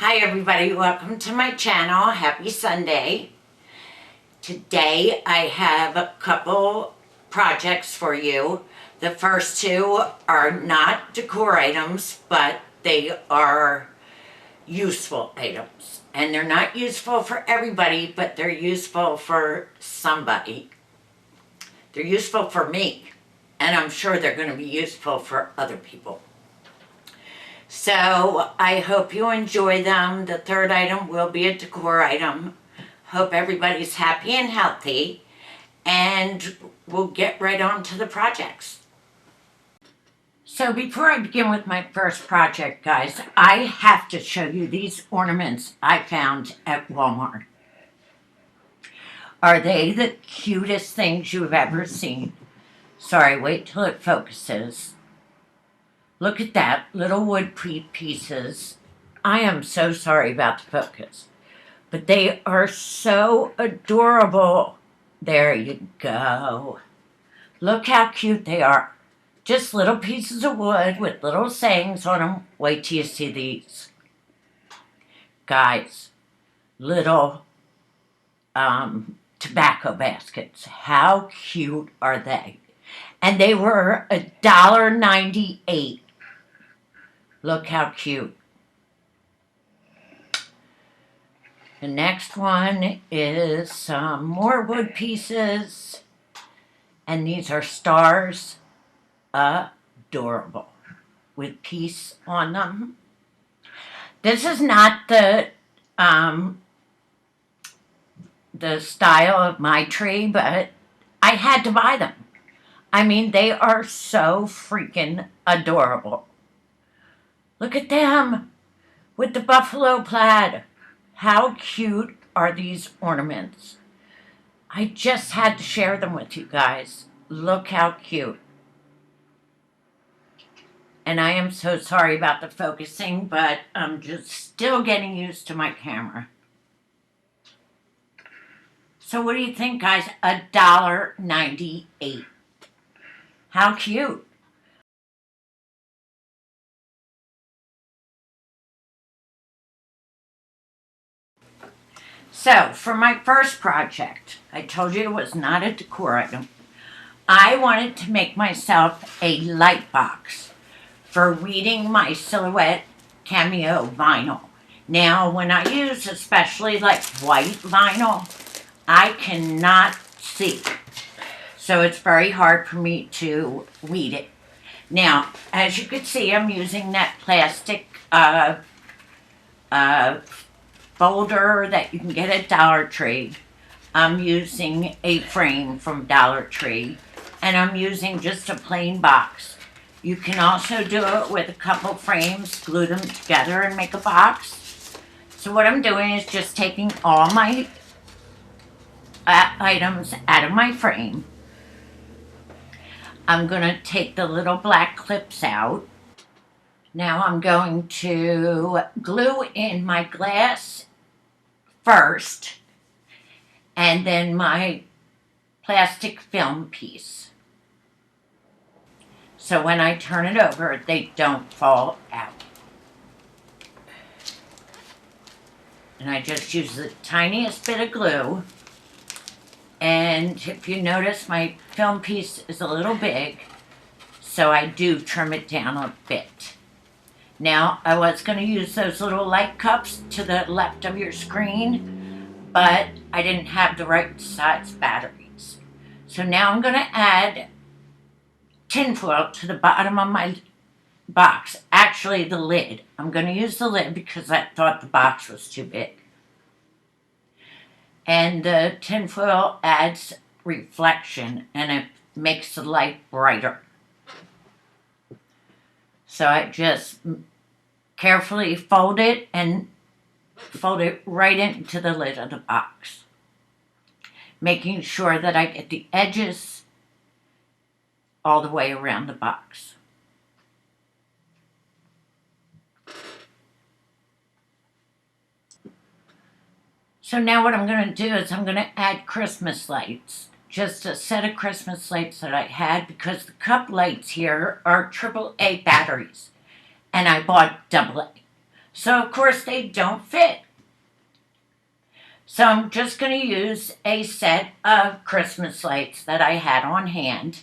Hi everybody, welcome to my channel. Happy Sunday. Today I have a couple projects for you. The first two are not decor items, but they are useful items. And they're not useful for everybody, but they're useful for somebody. They're useful for me, and I'm sure they're going to be useful for other people. So I hope you enjoy them. The third item will be a decor item. Hope everybody's happy and healthy, and we'll get right on to the projects. So before I begin with my first project, guys, I have to show you these ornaments I found at Walmart. Are they the cutest things you've ever seen? Sorry, wait till it focuses. Look at that, little wood pieces. I am so sorry about the focus, but they are so adorable. There you go. Look how cute they are. Just little pieces of wood with little sayings on them. Wait till you see these. Guys, little tobacco baskets. How cute are they? And they were $1.98. Look how cute. The next one is some more wood pieces. And these are stars. Adorable. With peace on them. This is not the style of my tree, but I had to buy them. I mean, they are so freaking adorable. Look at them with the buffalo plaid. How cute are these ornaments? I just had to share them with you guys. Look how cute. And I am so sorry about the focusing, but I'm just still getting used to my camera. So what do you think, guys? $1.98. How cute. So, for my first project, I told you it was not a decor item. I wanted to make myself a light box for reading my Silhouette Cameo vinyl. Now, when I use especially like white vinyl, I cannot see. So it's very hard for me to read it. Now, as you can see, I'm using that plastic folder that you can get at Dollar Tree. I'm using a frame from Dollar Tree, and I'm using just a plain box. You can also do it with a couple frames, glue them together and make a box. So what I'm doing is just taking all my items out of my frame. I'm going to take the little black clips out. Now I'm going to glue in my glass first, and then my plastic film piece. So when I turn it over, they don't fall out. And I just use the tiniest bit of glue. And if you notice, my film piece is a little big, so I do trim it down a bit. Now, I was going to use those little light cups to the left of your screen, but I didn't have the right size batteries. So now I'm going to add tinfoil to the bottom of my box. Actually, the lid. I'm going to use the lid because I thought the box was too big. And the tinfoil adds reflection, and it makes the light brighter. So I just carefully fold it and fold it right into the lid of the box, making sure that I get the edges all the way around the box. So now what I'm going to do is I'm going to add Christmas lights. Just a set of Christmas lights that I had, because the cup lights here are AAA batteries. And I bought AA. So of course they don't fit. So I'm just going to use a set of Christmas lights that I had on hand.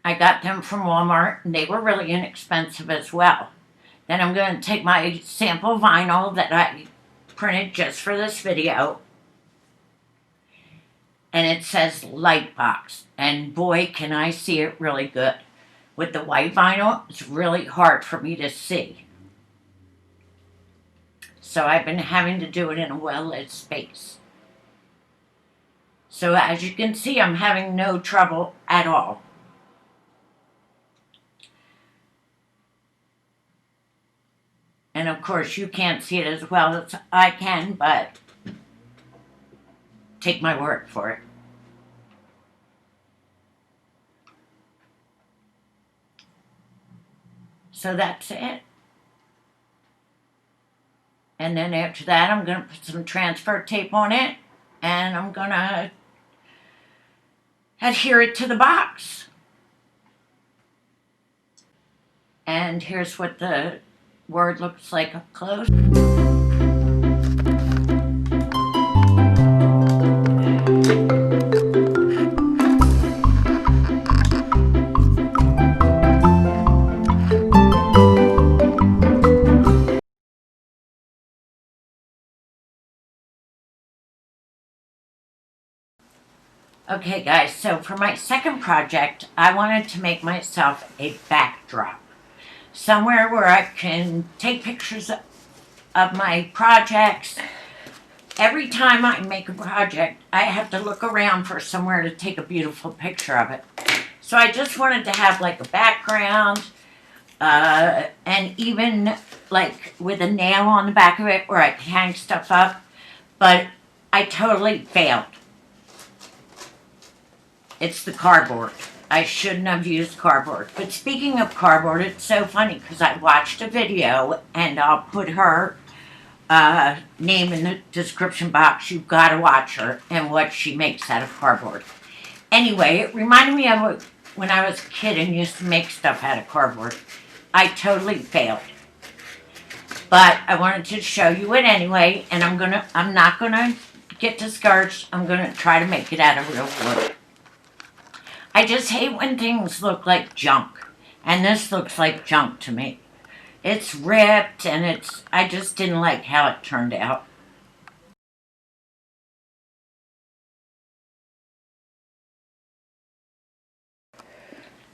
I got them from Walmart and they were really inexpensive as well. Then I'm going to take my sample vinyl that I printed just for this video. And it says Lightbox. And boy, can I see it really good. With the white vinyl, it's really hard for me to see. So I've been having to do it in a well-lit space. So as you can see, I'm having no trouble at all. And of course, you can't see it as well as I can, but take my word for it. So that's it. And then after that, I'm going to put some transfer tape on it, and I'm going to adhere it to the box. And here's what the word looks like up close. Okay guys, so for my second project, I wanted to make myself a backdrop. Somewhere where I can take pictures of my projects. Every time I make a project, I have to look around for somewhere to take a beautiful picture of it. So I just wanted to have like a background, and even like with a nail on the back of it where I can hang stuff up, but I totally failed. It's the cardboard. I shouldn't have used cardboard. But speaking of cardboard, it's so funny because I watched a video, and I'll put her name in the description box. You've got to watch her and what she makes out of cardboard. Anyway, it reminded me of when I was a kid and used to make stuff out of cardboard. I totally failed. But I wanted to show you it anyway, and I'm not gonna get discouraged. I'm gonna try to make it out of real wood. I just hate when things look like junk, and this looks like junk to me. It's ripped, and I just didn't like how it turned out.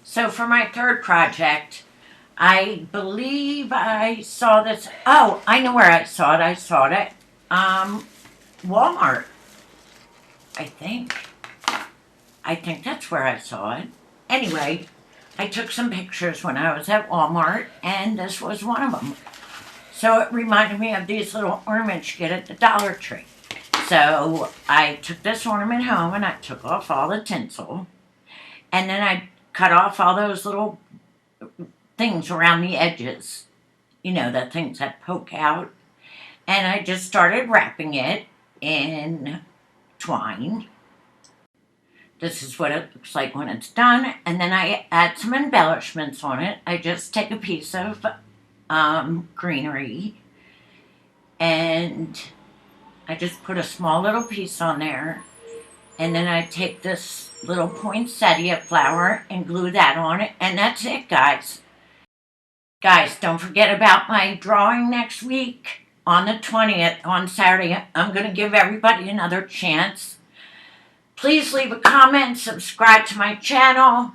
So for my third project, I believe I saw this. Oh, I know where I saw it. I saw it at Walmart, I think. I think that's where I saw it. Anyway, I took some pictures when I was at Walmart, and this was one of them. So it reminded me of these little ornaments you get at the Dollar Tree. So I took this ornament home, and I took off all the tinsel, and then I cut off all those little things around the edges. You know, the things that poke out. And I just started wrapping it in twine. This is what it looks like when it's done. And then I add some embellishments on it. I just take a piece of greenery, and I just put a small little piece on there. And then I take this little poinsettia flower and glue that on it. And that's it, guys. Guys, don't forget about my drawing next week on the 20th, on Saturday. I'm going to give everybody another chance. Please leave a comment, subscribe to my channel,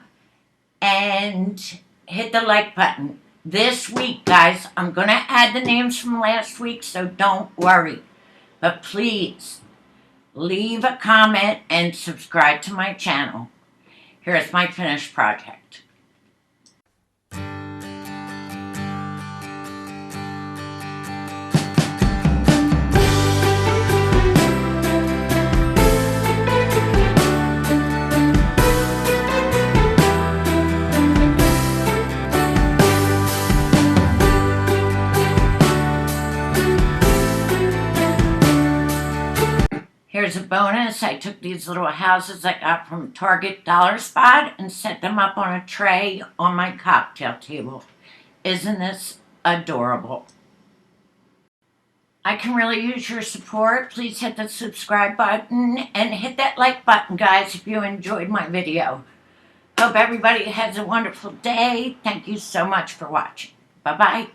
and hit the like button. This week, guys, I'm going to add the names from last week, so don't worry. But please, leave a comment and subscribe to my channel. Here's my finished project. Here's a bonus. I took these little houses I got from Target Dollar Spot and set them up on a tray on my cocktail table. Isn't this adorable? I can really use your support. Please hit the subscribe button and hit that like button, guys, if you enjoyed my video. Hope everybody has a wonderful day. Thank you so much for watching. Bye-bye.